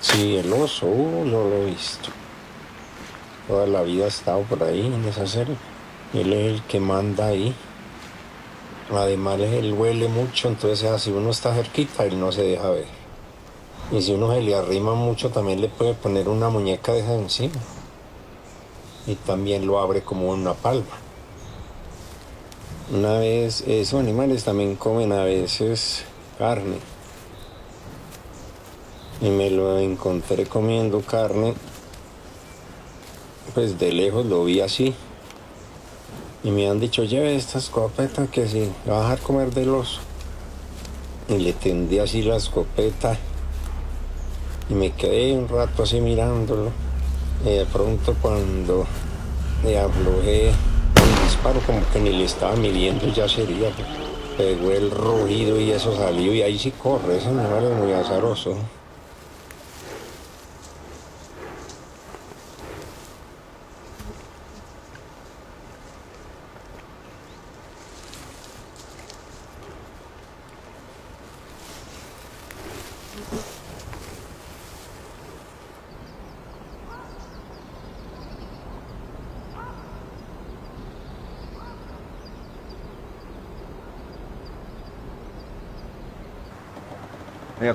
Sí, el oso, no lo he visto. Toda la vida ha estado por ahí en esa serie. Él es el que manda ahí. Además, él huele mucho, entonces si uno está cerquita, él no se deja ver. Y si uno se le arrima mucho, también le puede poner una muñeca de esa encima. Y también lo abre como una palma. Una vez, esos animales también comen a veces carne. Y me lo encontré comiendo carne, pues de lejos lo vi así. Y me han dicho, lleve esta escopeta que si va a dejar comer del oso. Y le tendí así la escopeta y me quedé un rato así mirándolo. Y de pronto cuando le aflojé el disparo, como que ni le estaba midiendo, ya sería. Pegó el rugido y eso salió y ahí sí corre, ese animal es muy azaroso.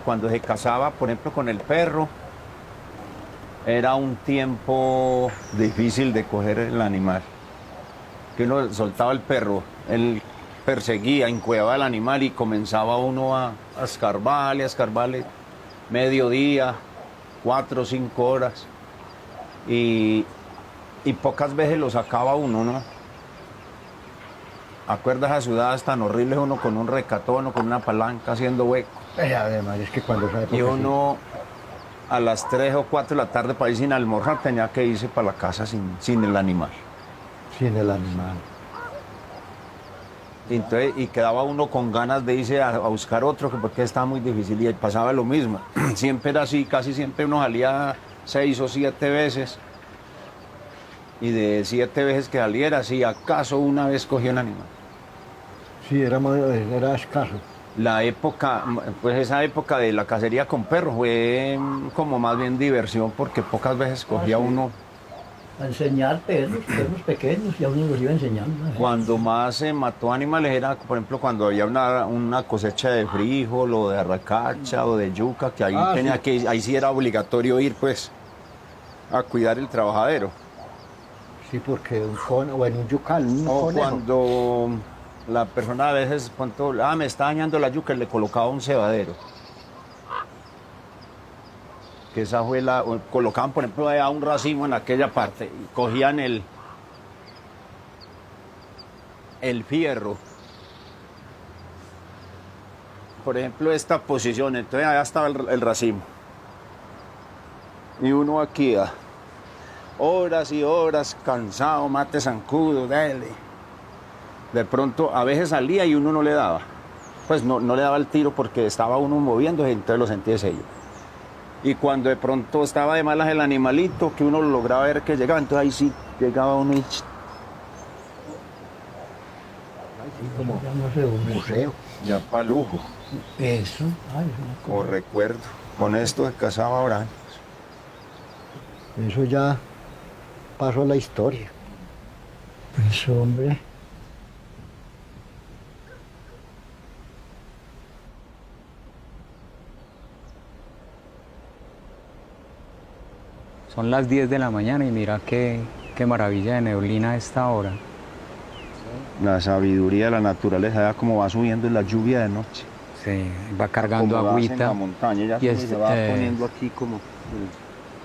Cuando se casaba, por ejemplo, con el perro, era un tiempo difícil de coger el animal. Que uno soltaba el perro, él perseguía, encuevaba al animal y comenzaba uno a escarbarle, mediodía, 4 o 5 horas. Y, y pocas veces lo sacaba uno, ¿no? ¿Acuerdas a ciudades tan horribles uno con un recatón o con una palanca haciendo hueco? Además, es que cuando esa Y época sí, uno a las 3 o 4 de la tarde para ir sin almorzar tenía que irse para la casa sin el animal. sin el animal. Y, entonces, y quedaba uno con ganas de irse a buscar otro, porque estaba muy difícil y pasaba lo mismo. Siempre era así, casi siempre uno salía 6 o 7 veces. Y de 7 veces que saliera, si acaso una vez cogió el animal. Sí, era escaso. La época, pues esa época de la cacería con perros fue como más bien diversión, porque pocas veces cogía sí. uno. A enseñar perros, perros pequeños, ya uno los iba enseñando. Cuando más se mató animales era, por ejemplo, cuando había una cosecha de frijol o de arracacha o de yuca, que ahí Sí. ahí sí era obligatorio ir, pues, a cuidar el trabajadero. Sí, porque un conejo, bueno, un yucal, un O conejo. cuando la persona a veces, me está dañando la yuca, le colocaba un cebadero. Que esa fue colocaban, por ejemplo, allá un racimo en aquella parte, y cogían el fierro. Por ejemplo, esta posición, entonces allá estaba el racimo. Y uno aquí, horas y horas, cansado, mate zancudo, dale. De pronto, a veces salía y uno no le daba. Pues no le daba el tiro porque estaba uno moviéndose, entonces lo sentía sello. Y cuando de pronto estaba de malas el animalito, que uno lo lograba ver que llegaba, entonces ahí sí llegaba uno y... Sí, como Ya no sé dónde. museo. Ya para lujo, Eso. Ay, es una como cosa. recuerdo. Con esto se casaba ahora. Eso ya pasó a la historia. Pues hombre. Son las 10 de la mañana y mira qué maravilla de neblina a esta hora. La sabiduría de la naturaleza, ya como va subiendo la lluvia de noche. Sí, va cargando Acomodarse en agüita la montaña, ya y se va poniendo aquí como...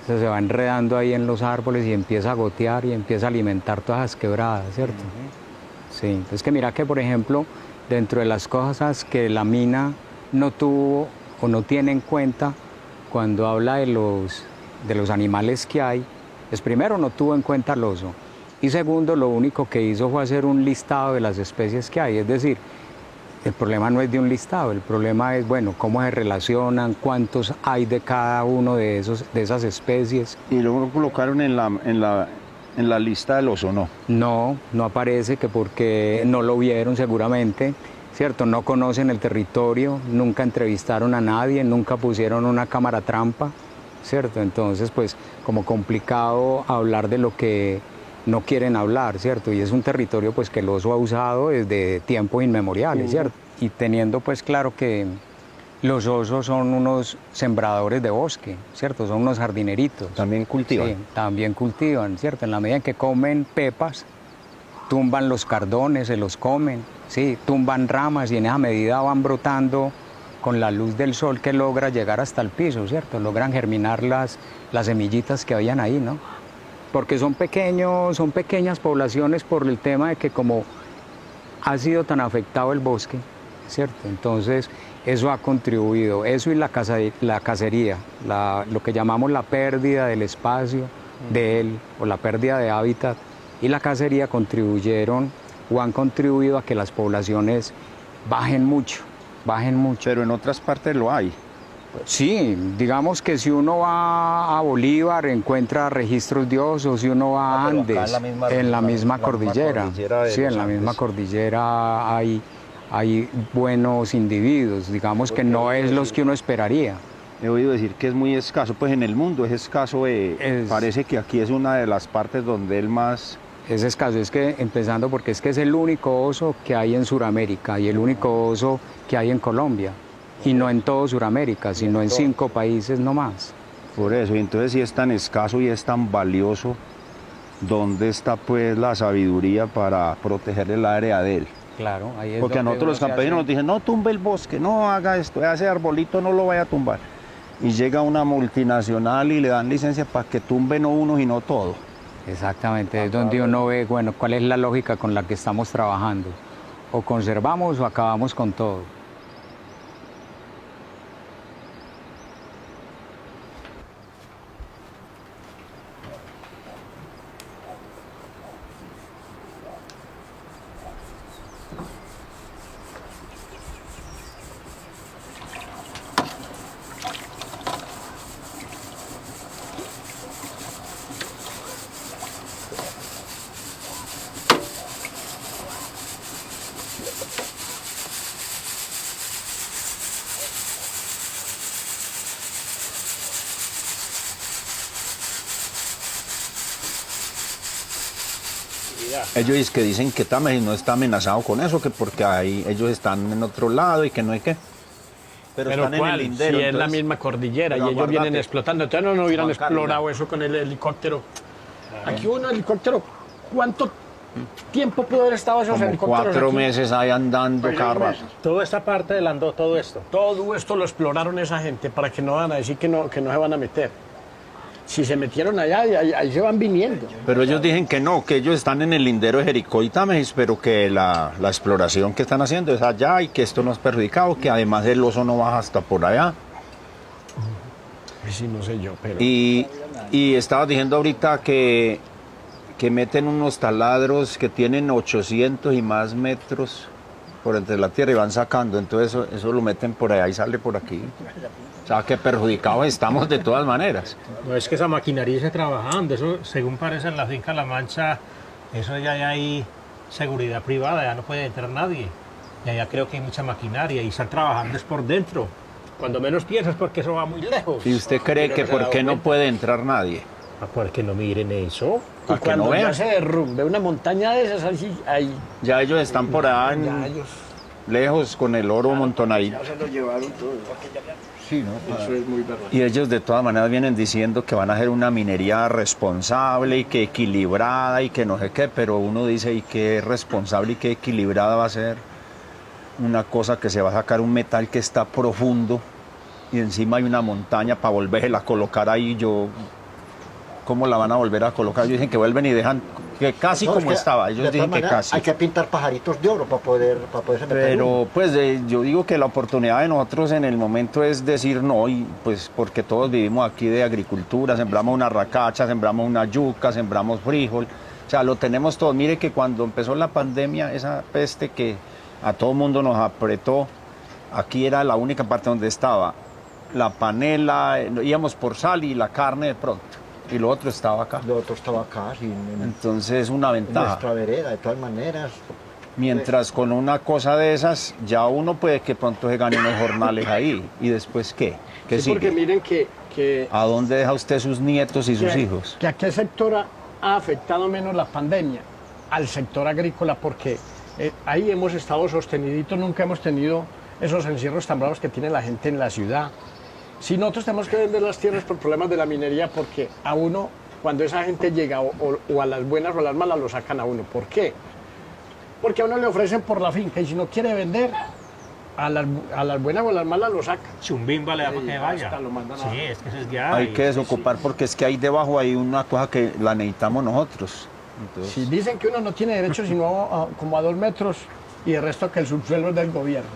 se va enredando ahí en los árboles y empieza a gotear y empieza a alimentar todas las quebradas, ¿cierto? Sí, es que mira que, por ejemplo, dentro de las cosas que la mina no tuvo o no tiene en cuenta cuando habla de los animales que hay, es primero no tuvo en cuenta al oso y segundo lo único que hizo fue hacer un listado de las especies que hay, es decir, el problema no es de un listado, el problema es, bueno, cómo se relacionan, cuántos hay de cada uno de esas especies. Y luego lo colocaron en la lista del oso, ¿no? No, no aparece que porque no lo vieron seguramente, ¿cierto? No conocen el territorio, nunca entrevistaron a nadie, nunca pusieron una cámara trampa, ¿cierto? Entonces, pues como complicado hablar de lo que no quieren hablar, ¿cierto? Y es un territorio pues que el oso ha usado desde tiempos inmemoriales, ¿cierto? Y teniendo pues claro que los osos son unos sembradores de bosque, ¿cierto? Son unos jardineritos. También cultivan. Sí, también cultivan, ¿cierto? En la medida en que comen pepas, tumban los cardones, se los comen, ¿sí? Tumban ramas y en esa medida van brotando con la luz del sol que logra llegar hasta el piso, ¿cierto? Logran germinar las semillitas que habían ahí, ¿no? Porque son pequeñas poblaciones por el tema de que como ha sido tan afectado el bosque, ¿cierto? Entonces, eso ha contribuido, eso y la cacería, lo que llamamos la pérdida del espacio de él, o la pérdida de hábitat, y la cacería contribuyeron o han contribuido a que las poblaciones bajen mucho. Pero en otras partes lo hay. Sí, digamos que si uno va a Bolívar encuentra registros de osos, si uno va a pero acá Andes, en la en la misma misma cordillera, cordillera de sí, en los la misma Andes. cordillera hay buenos individuos, digamos que no es los que uno esperaría. He oído decir que es muy escaso, pues en el mundo es escaso. Parece que aquí es una de las partes donde él más... Es escaso, es que empezando porque es que es el único oso que hay en Sudamérica y el único oso que hay en Colombia, y no en todo Sudamérica, sino en 5 países nomás. Por eso, y entonces si es tan escaso y es tan valioso, ¿dónde está pues la sabiduría para proteger el área de él? Claro, ahí es Porque a donde nosotros los uno se campesinos nos hace- dicen, no tumbe el bosque, no haga esto, ese arbolito no lo vaya a tumbar. Y llega una multinacional y le dan licencia para que tumbe no uno sino todo. Exactamente, es donde uno ve, bueno, cuál es la lógica con la que estamos trabajando. O conservamos o acabamos con todo. Ellos dicen que Támesis no está amenazado con eso, que porque ahí ellos están en otro lado y que no hay qué. Pero están ¿cuál? en el lindero. Si es la entonces- misma cordillera Pero y ellos vienen aguárdate. explotando. Entonces no hubieran Juan Carlos, explorado eso con el helicóptero. Aquí un helicóptero, ¿cuánto tiempo pudo haber estado esos Como helicópteros 4 aquí? meses ahí andando cada rato. Toda esta parte del Andó, todo esto. Todo esto lo exploraron esa gente para que no van a decir que no se van a meter. Si se metieron allá, ahí se van viniendo. Pero ellos dicen que no, que ellos están en el lindero de Jericó y Támesis, pero que la exploración que están haciendo es allá y que esto no es perjudicado, que además el oso no baja hasta por allá. Pues sí, no sé yo, pero... Y estabas diciendo ahorita que meten unos taladros que tienen 800 y más metros por entre la tierra y van sacando, entonces eso lo meten por allá y sale por aquí. O sea, que perjudicados estamos de todas maneras. No es que esa maquinaria esté trabajando, eso según parece en la finca La Mancha, eso ya hay seguridad privada, ya no puede entrar nadie. Y allá creo que hay mucha maquinaria y están trabajando es por dentro. Cuando menos piensas porque eso va muy lejos. ¿Y usted cree Pero que no se ha por qué dado no cuenta. puede entrar nadie? Porque no miren eso. Y para que cuando no vean. ya se derrumbe una montaña de esas, ahí Ya ellos están por allá ya ellos lejos con el oro montonadito. Ya se lo llevaron todo. Sí, ¿no? Eso es muy verdad. Y ellos de todas maneras vienen diciendo que van a hacer una minería responsable y que equilibrada y que no sé qué, pero uno dice, ¿y qué responsable y qué equilibrada va a ser una cosa que se va a sacar un metal que está profundo y encima hay una montaña para volverla a colocar ahí? ¿Cómo la van a volver a colocar? Ellos dicen que vuelven y dejan que casi No, es como que, estaba. de Ellos todas dicen que maneras, casi. hay que pintar pajaritos de oro para poderse meter uno. Pero pues yo digo que la oportunidad de nosotros en el momento es decir no, y pues porque todos vivimos aquí de agricultura, sembramos una racacha, sembramos una yuca, sembramos frijol, o sea, lo tenemos todo. Mire que cuando empezó la pandemia, esa peste que a todo mundo nos apretó, aquí era la única parte donde estaba la panela, íbamos por sal y la carne de pronto, y lo otro estaba acá. Lo otro estaba acá, sí, Entonces una en ventaja. nuestra vereda, de todas maneras. Mientras con una cosa de esas, ya uno puede que pronto se gane unos jornales ahí. ¿Y después qué? ¿Qué Sí, porque sigue? miren que que, ¿A dónde deja usted sus nietos y sus hijos? que a qué sector ha afectado menos la pandemia. Al sector agrícola, porque ahí hemos estado sosteniditos, nunca hemos tenido esos encierros tan bravos que tiene la gente en la ciudad. Si nosotros tenemos que vender las tierras por problemas de la minería, porque a uno, cuando esa gente llega o a las buenas o a las malas, lo sacan a uno. ¿Por qué? Porque a uno le ofrecen por la finca y si no quiere vender, a las buenas o a las malas lo sacan. Chumbimba le da para que vaya. hasta lo mandan a- Sí, es que eso es ya. Hay que desocupar porque es que ahí debajo hay una cosa que la necesitamos nosotros. Entonces, Si dicen que uno no tiene derecho sino como a 2 metros y el resto que el subsuelo es del gobierno.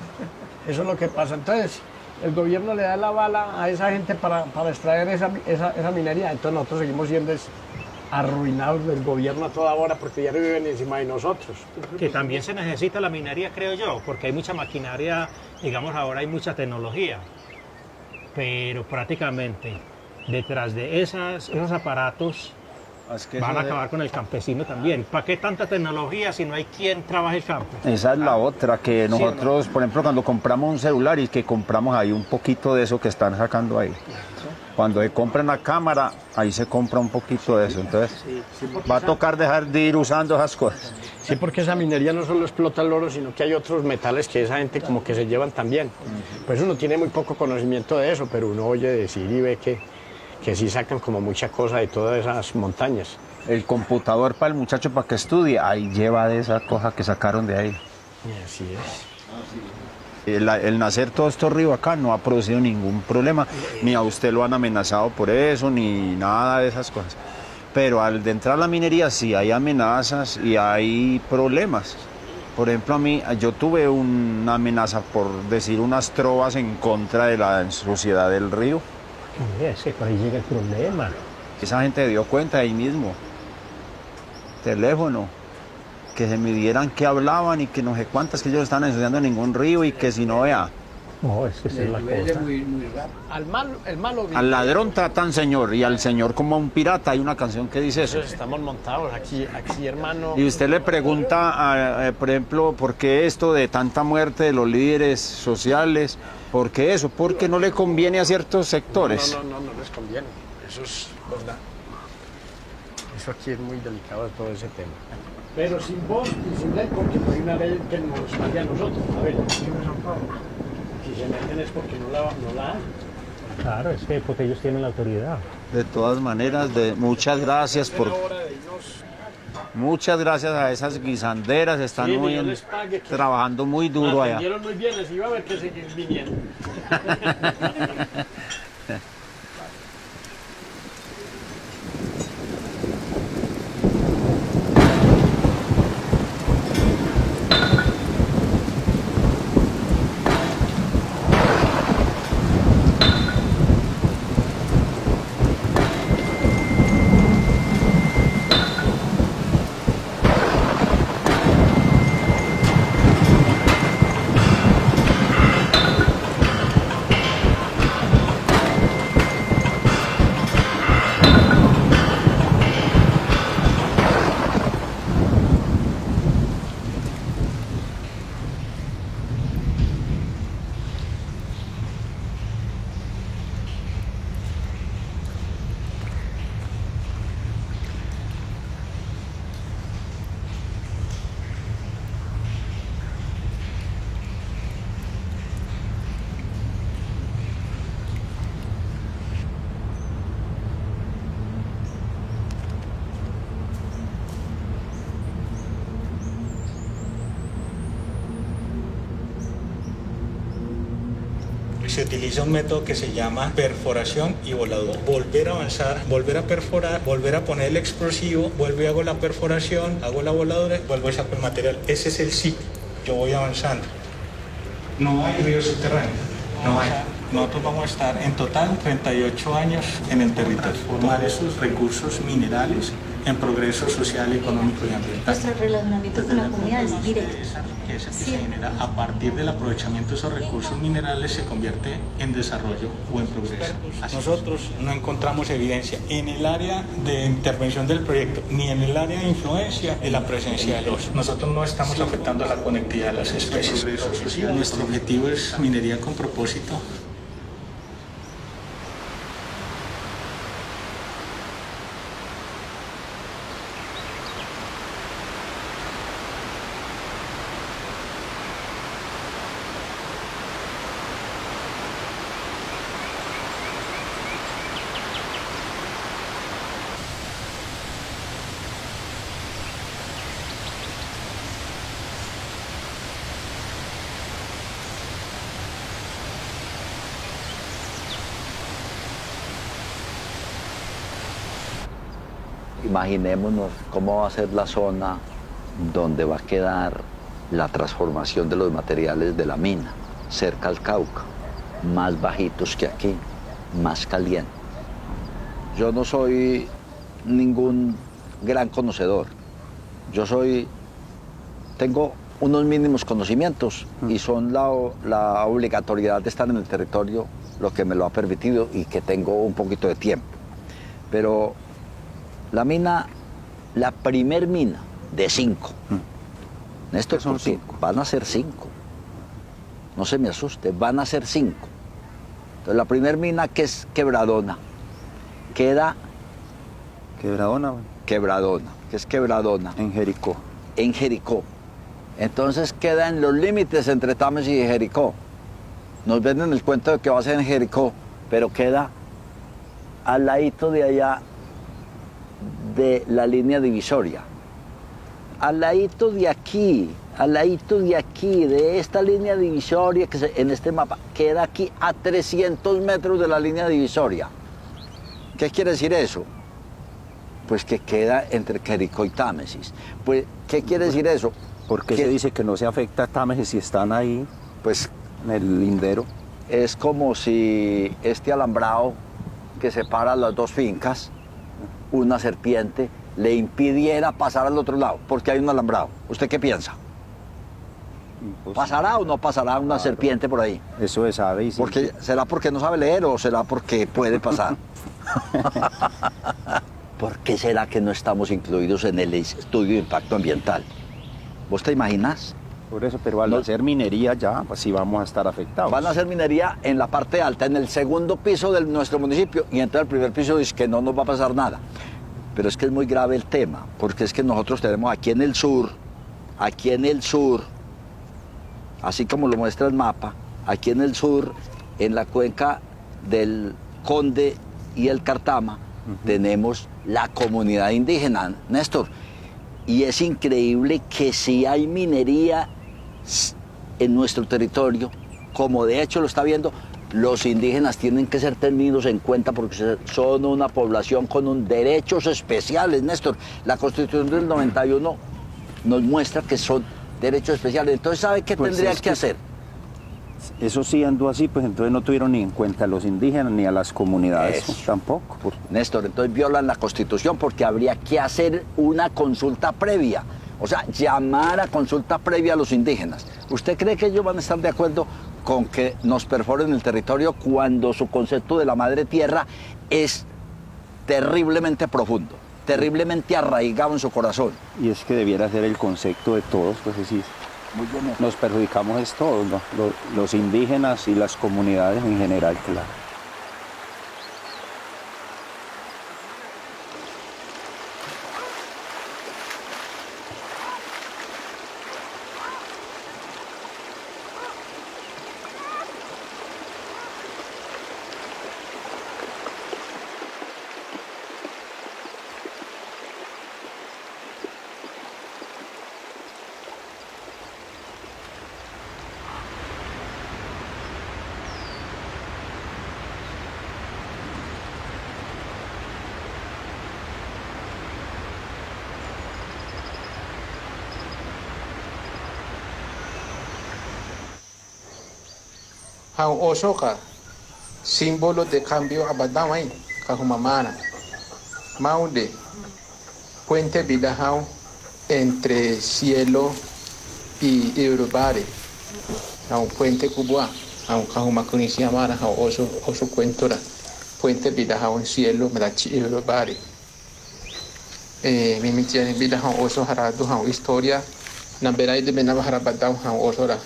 Eso es lo que pasa. Entonces, el gobierno le da la bala a esa gente para extraer esa minería. Entonces nosotros seguimos siendo arruinados del gobierno a toda hora porque ya no viven encima de nosotros. Que también se necesita la minería, creo yo, porque hay mucha maquinaria, digamos, ahora hay mucha tecnología, pero prácticamente detrás de esos aparatos es que van eso a de- acabar con el campesino también. ¿Para qué tanta tecnología si no hay quien trabaje el campo? Esa es la otra, que ¿Sí o no? nosotros, por ejemplo, cuando compramos un celular y que compramos ahí un poquito de eso que están sacando ahí. Cuando se compra una cámara, ahí se compra un poquito de eso. Entonces, va a tocar dejar de ir usando esas cosas. Sí, porque esa minería no solo explota el oro, sino que hay otros metales que esa gente como que se llevan también. Pues uno tiene muy poco conocimiento de eso, pero uno oye decir y ve que sí sacan como mucha cosa de todas esas montañas. El computador para el muchacho para que estudie, ahí lleva de esa cosa que sacaron de ahí. Y así es. El nacer todo esto río acá no ha producido ningún problema, ni a usted lo han amenazado por eso, ni nada de esas cosas. Pero al de entrar a la minería sí hay amenazas y hay problemas. Por ejemplo, a mí, yo tuve una amenaza por decir unas trovas en contra de la suciedad del río. Es que por ahí llega el problema. Esa gente se dio cuenta ahí mismo. Teléfono. Que se midieran qué hablaban y que no sé cuántas, que ellos no están ensuciando ningún río y que si no vea. No, es que esa es la cosa. El malo Al ladrón tratan señor y al señor como a un pirata. Hay una canción que dice eso. Entonces estamos montados aquí hermano. Y usted le pregunta, por ejemplo, ¿por qué esto de tanta muerte de los líderes sociales? ¿Por qué eso? Porque no le conviene a ciertos sectores. No les conviene. Eso es verdad. Eso aquí es muy delicado todo ese tema. Pero sin voz y sin ley, porque no hay una ley que nos vaya a nosotros. A ver, si se meten es porque no la hay. Claro, es que porque ellos tienen la autoridad. De todas maneras, muchas gracias por... Muchas gracias a esas guisanderas, están Sí, muy Dios les pague, que trabajando muy duro allá. atendieron muy bien, les iba a ver que seguir viniendo. Se utiliza un método que se llama perforación y voladura. Volver a avanzar, volver a perforar, volver a poner el explosivo, vuelvo y hago la perforación, hago la voladura, vuelvo y saco el material. Ese es el ciclo. Yo voy avanzando. No hay ríos subterráneos. No hay. Nosotros vamos a estar en total 38 años en el territorio. Formar esos recursos minerales en progreso social, económico y ambiental. Nuestro relacionamiento con la comunidad es directo. Esa riqueza que se genera a partir del aprovechamiento de esos recursos minerales se convierte en desarrollo o en progreso. Nosotros no encontramos evidencia en el área de intervención del proyecto ni en el área de influencia de la presencia del oso. Nosotros no estamos afectando la conectividad de las especies. Nuestro objetivo es minería con propósito. Imaginémonos cómo va a ser la zona donde va a quedar la transformación de los materiales de la mina, cerca al Cauca, más bajitos que aquí, más caliente. Yo no soy ningún gran conocedor. Tengo unos mínimos conocimientos y son la obligatoriedad de estar en el territorio lo que me lo ha permitido y que tengo un poquito de tiempo. Pero la mina, la primer mina de 5, Néstor, son porque 5. van a ser 5. No se me asuste, van a ser 5. Entonces la primer mina, que es Quebradona, queda... Quebradona, Quebradona, que es Quebradona. en Jericó. En Jericó. Entonces queda en los límites entre Támesis y Jericó. Nos venden el cuento de que va a ser en Jericó, pero queda al ladito de allá de la línea divisoria. Al ladito de aquí, de esta línea divisoria que en este mapa, queda aquí a 300 metros de la línea divisoria. ¿Qué quiere decir eso? Pues que queda entre Jericó y Támesis. Pues, ¿qué quiere decir eso? ¿Por qué se dice que no se afecta a Támesis si están ahí, pues, en el lindero? Es como si este alambrado que separa las dos fincas, una serpiente, le impidiera pasar al otro lado, porque hay un alambrado. ¿Usted qué piensa? ¿Pasará o no pasará una serpiente por ahí? Eso es ave y sí. ¿Será porque no sabe leer o será porque puede pasar? ¿Por qué será que no estamos incluidos en el estudio de impacto ambiental? ¿Vos te imaginas? Por eso, pero al hacer minería ya, pues sí vamos a estar afectados. Van a hacer minería en la parte alta, en el segundo piso de nuestro municipio, y entonces el primer piso dice que no nos va a pasar nada. Pero es que es muy grave el tema, porque es que nosotros tenemos aquí en el sur, así como lo muestra el mapa, aquí en el sur, en la cuenca del Conde y el Cartama, tenemos la comunidad indígena, Néstor. Y es increíble que si hay minería en nuestro territorio, como de hecho lo está viendo, los indígenas tienen que ser tenidos en cuenta porque son una población con derechos especiales, Néstor. La Constitución del 91 nos muestra que son derechos especiales. Entonces, ¿sabe qué tendrían que hacer? Eso siendo así, pues entonces no tuvieron ni en cuenta a los indígenas ni a las comunidades tampoco. Néstor, entonces violan la Constitución porque habría que hacer una consulta previa. O sea, llamar a consulta previa a los indígenas. ¿Usted cree que ellos van a estar de acuerdo con que nos perforen el territorio cuando su concepto de la madre tierra es terriblemente profundo, terriblemente arraigado en su corazón? Y es que debiera ser el concepto de todos, pues es decir, nos perjudicamos es todos, ¿no? Los indígenas y las comunidades en general, claro. Hau Osoka, símbolo de cambio abadawai, kahumamana. Maunde, puente Bidahau entre cielo y Eurobare. Hau puente Kubwa, hau kahumakunisi amara, hau oso cuentora. Puente Bidahau en cielo, merachi Eurobare. Mimitiani Bidahau oso haradu, hau historia. Namberai de Benaba harabadau, hau osora.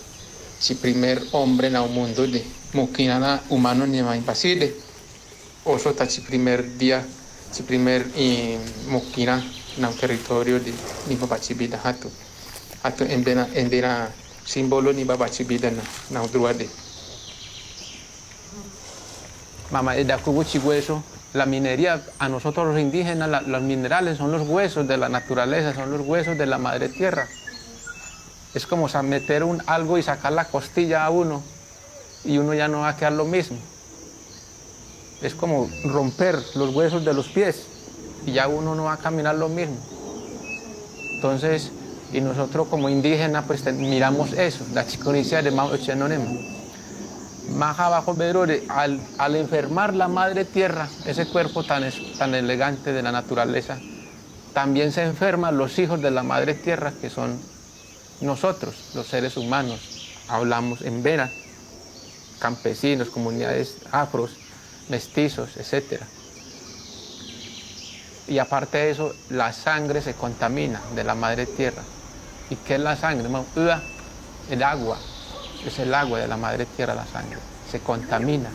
Si primer hombre en el mundo de Mukina humano ni más impasible, oso tachi primer día, si primer Mukina en el territorio de ni babachibida hatu en dena símbolo ni babachibida na udruade. Mamá, de Akubuchi hueso, la minería a nosotros los indígenas, los minerales son los huesos de la naturaleza, son los huesos de la madre tierra. Es como meter algo y sacar la costilla a uno y uno ya no va a quedar lo mismo. Es como romper los huesos de los pies y ya uno no va a caminar lo mismo. Entonces, y nosotros como indígenas pues miramos eso, la chiconicía de Mao Echenonema. Más abajo, pero al enfermar la madre tierra, ese cuerpo tan elegante de la naturaleza, también se enferman los hijos de la madre tierra, que son nosotros, los seres humanos. Hablamos en vera, campesinos, comunidades afros, mestizos, etc. Y aparte de eso, la sangre se contamina de la madre tierra. ¿Y qué es la sangre? El agua. Es el agua de la madre tierra, la sangre. Se contamina.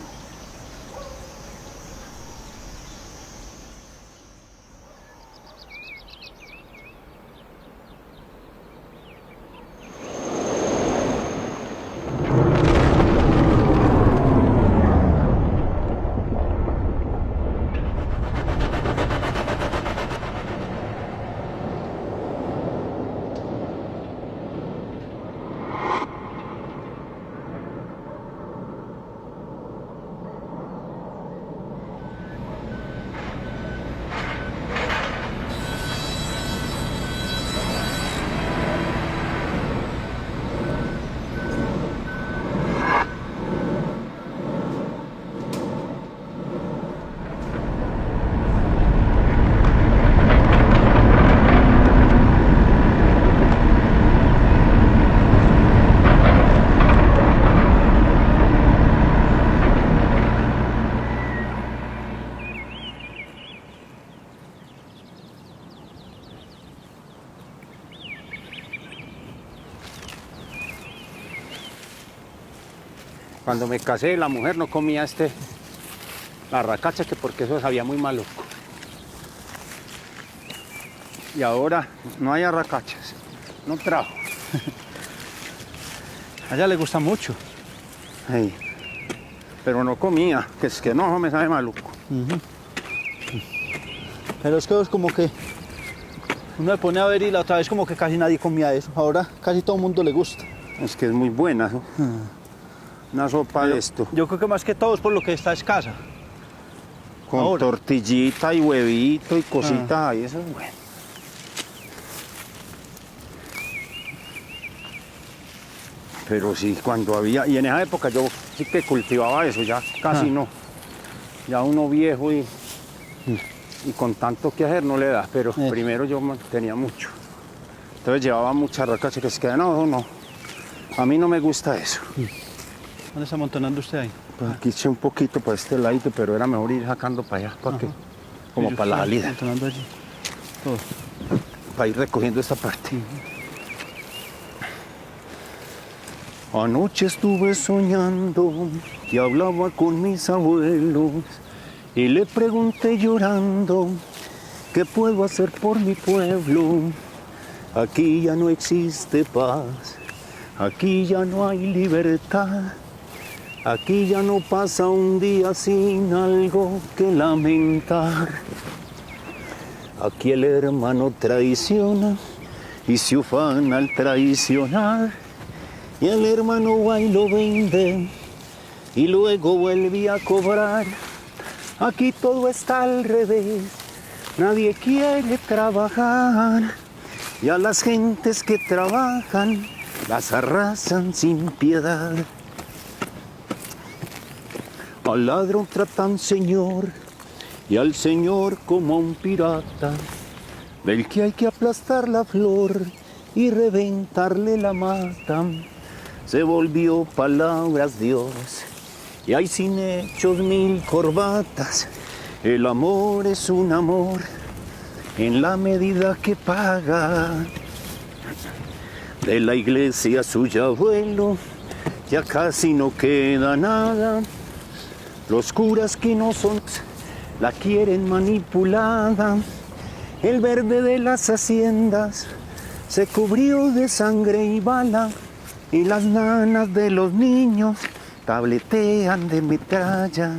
Cuando me casé, la mujer no comía la arracacha, que porque eso sabía muy maluco. Y ahora no hay arracachas, no trajo. A ella le gusta mucho. Ay, pero no comía, que es que no me sabe maluco. Pero es que es como que uno le pone a ver y la otra vez como que casi nadie comía eso. Ahora casi todo el mundo le gusta. Es que es muy buena, ¿no? Una sopa de esto. Yo creo que más que todo es por lo que está escasa. Con ahora. Tortillita y huevito y cositas ahí, eso es bueno. Pero sí, cuando había, y en esa época yo sí que cultivaba eso, ya casi no. Ya uno viejo y con tanto que hacer no le da, pero primero yo tenía mucho. Entonces llevaba muchas racachas que es que no, a mí no me gusta eso. ¿Dónde está amontonando usted ahí? Pues aquí eché un poquito para este ladito, pero era mejor ir sacando para allá, porque como para la salida. Amontonando allí. Todo. Para ir recogiendo esta parte. Anoche estuve soñando que hablaba con mis abuelos y le pregunté llorando qué puedo hacer por mi pueblo. Aquí ya no existe paz, aquí ya no hay libertad. Aquí ya no pasa un día sin algo que lamentar. Aquí el hermano traiciona y se ufana al traicionar. Y el hermano va y lo vende y luego vuelve a cobrar. Aquí todo está al revés, nadie quiere trabajar. Y a las gentes que trabajan las arrasan sin piedad. Al ladrón tratan señor y al señor como a un pirata, del que hay que aplastar la flor y reventarle la mata. Se volvió palabras Dios y hay sin hechos 1000 corbatas. El amor es un amor en la medida que paga. De la iglesia suya abuelo ya casi no queda nada. Los curas que no son la quieren manipulada. El verde de las haciendas se cubrió de sangre y bala. Y las nanas de los niños tabletean de metralla.